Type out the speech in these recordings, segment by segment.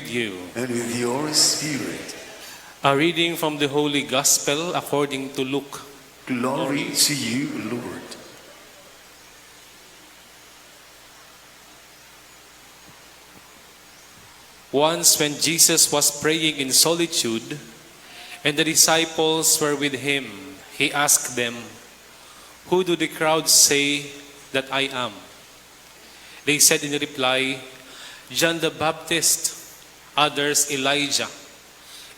You. And with your spirit. A reading from the Holy Gospel according to Luke. Glory to you, Lord. Once when Jesus was praying in solitude, and the disciples were with him, he asked them, "Who do the crowds say that I am?" They said in reply, "John the Baptist, others Elijah,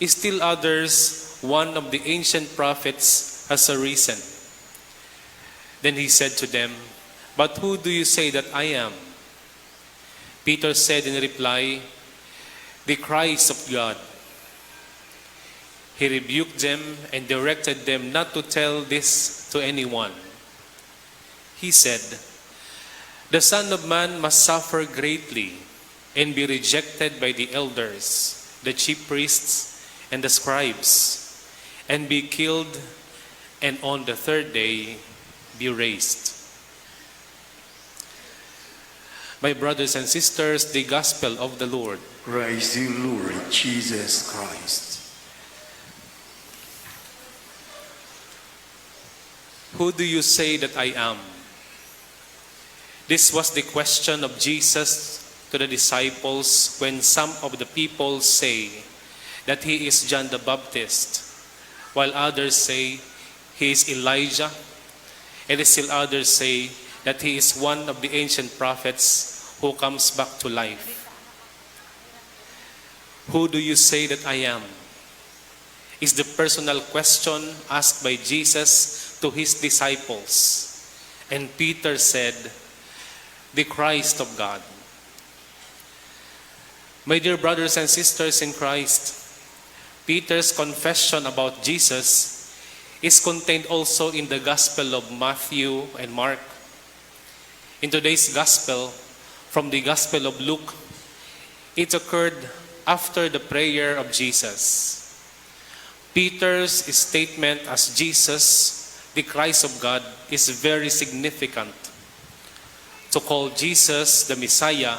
still others one of the ancient prophets has arisen." Then he said to them, "But who do you say that I am?" Peter said in reply, "The Christ of God." He rebuked them and directed them not to tell this to anyone. He said, "The Son of Man must suffer greatly and be rejected by the elders, the chief priests, and the scribes, and be killed, and on the third day be raised." My brothers and sisters, the Gospel of the Lord. Praise you, Lord Jesus Christ. Who do you say that I am? This was the question of Jesus to the disciples when some of the people say that he is John the Baptist, while others say he is Elijah, and still others say that he is one of the ancient prophets who comes back to life. Who do you say that I am? Is the personal question asked by Jesus to his disciples. And Peter said, "The Christ of God." My dear brothers and sisters in Christ, Peter's confession about Jesus is contained also in the Gospel of Matthew and Mark. In today's Gospel, from the Gospel of Luke, it occurred after the prayer of Jesus. Peter's statement as Jesus, the Christ of God, is very significant. To call Jesus the Messiah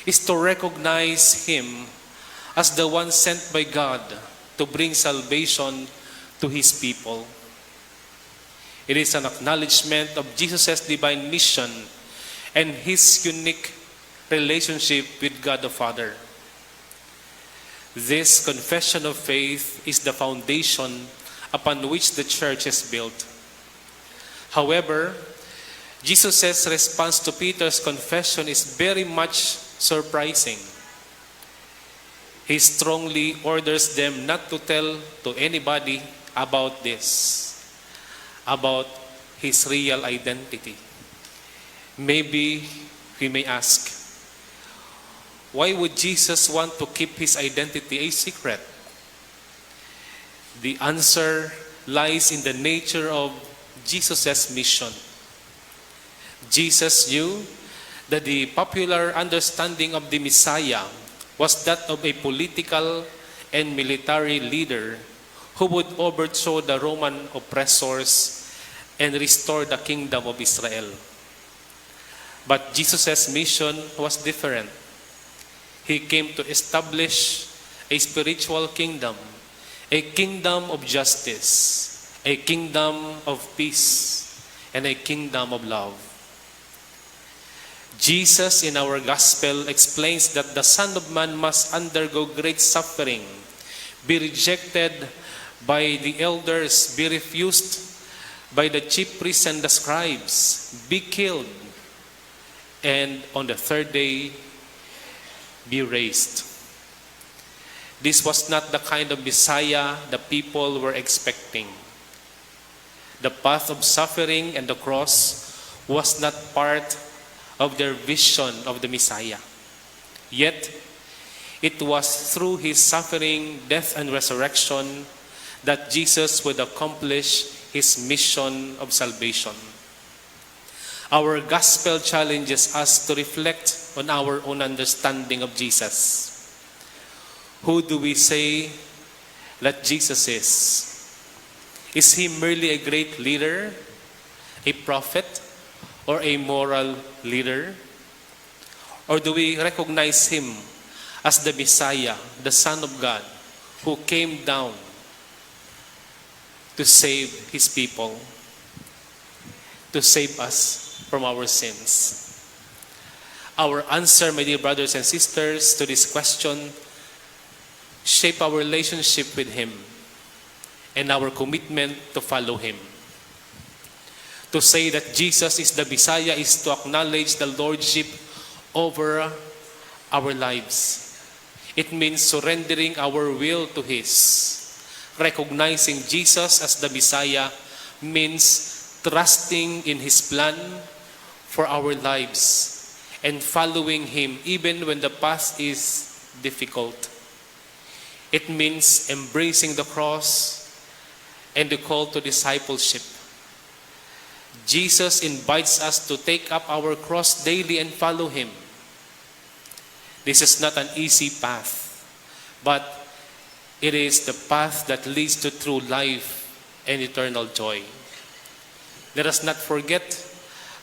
is to recognize him as the one sent by God to bring salvation to his people. It is an acknowledgement of Jesus' divine mission and his unique relationship with God the Father. This confession of faith is the foundation upon which the church is built. However, Jesus' response to Peter's confession is very much surprising. He strongly orders them not to tell to anybody about this, about his real identity. Maybe we may ask, why would Jesus want to keep his identity a secret? The answer lies in the nature of Jesus' mission. Jesus knew that the popular understanding of the Messiah was that of a political and military leader who would overthrow the Roman oppressors and restore the kingdom of Israel. But Jesus' mission was different. He came to establish a spiritual kingdom, a kingdom of justice, a kingdom of peace, and a kingdom of love. Jesus in our gospel explains that the Son of Man must undergo great suffering, be rejected by the elders, be refused by the chief priests and the scribes, be killed, and on the third day be raised. This was not the kind of Messiah the people were expecting. The path of suffering and the cross was not part of their vision of the Messiah. Yet, it was through his suffering, death, and resurrection that Jesus would accomplish his mission of salvation. Our gospel challenges us to reflect on our own understanding of Jesus. Who do we say that Jesus is? Is he merely a great leader, a prophet, or a moral leader? Or do we recognize him as the Messiah, the Son of God, who came down to save His people, to save us from our sins. Our answer, my dear brothers and sisters, to this question shape our relationship with Him and our commitment to follow Him. To say that Jesus is the Messiah is to acknowledge the Lordship over our lives. It means surrendering our will to His. Recognizing Jesus as the Messiah means trusting in His plan for our lives and following Him even when the path is difficult. It means embracing the cross and the call to discipleship. Jesus invites us to take up our cross daily and follow Him. This is not an easy path, but it is the path that leads to true life and eternal joy. Let us not forget,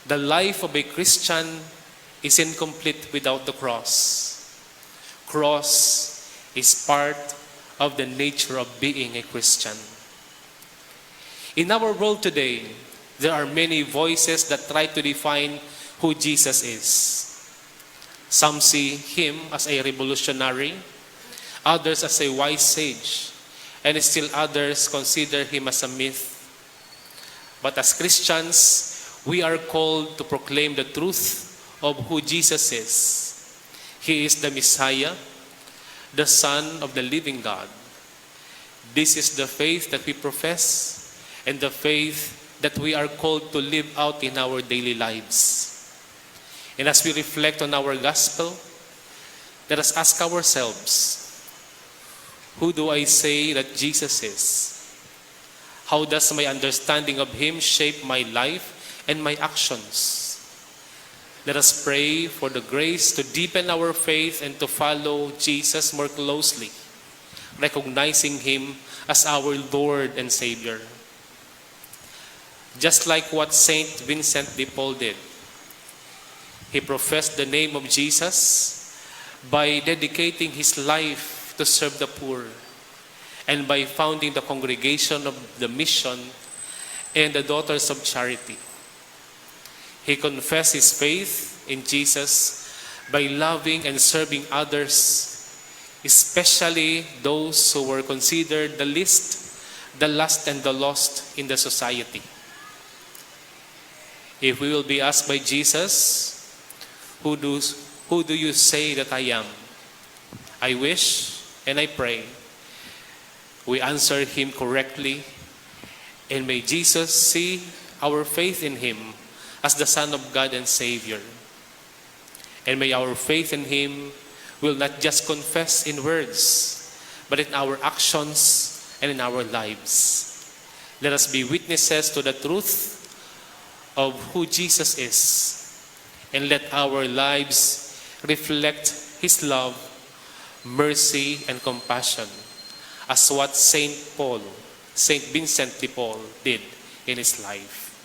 the life of a Christian is incomplete without the cross. Cross is part of the nature of being a Christian. In our world today, there are many voices that try to define who Jesus is. Some see Him as a revolutionary, others as a wise sage, and still others consider Him as a myth. But as Christians, we are called to proclaim the truth of who Jesus is. He is the Messiah, the Son of the living God. This is the faith that we profess and the faith that we are called to live out in our daily lives. And as we reflect on our gospel, let us ask ourselves, who do I say that Jesus is? How does my understanding of Him shape my life and my actions? Let us pray for the grace to deepen our faith and to follow Jesus more closely, recognizing Him as our Lord and Savior. Just like what Saint Vincent de Paul did, he professed the name of Jesus by dedicating his life to serve the poor and by founding the Congregation of the Mission and the Daughters of Charity. He confessed his faith in Jesus by loving and serving others, especially those who were considered the least, the last, and the lost in the society. If we will be asked by Jesus, who do you say that I am? I wish and I pray we answer Him correctly, and may Jesus see our faith in Him as the Son of God and Savior. And may our faith in Him will not just confess in words, but in our actions and in our lives. Let us be witnesses to the truth of who Jesus is, and let our lives reflect His love, mercy, and compassion, as what Saint Vincent de Paul did in his life.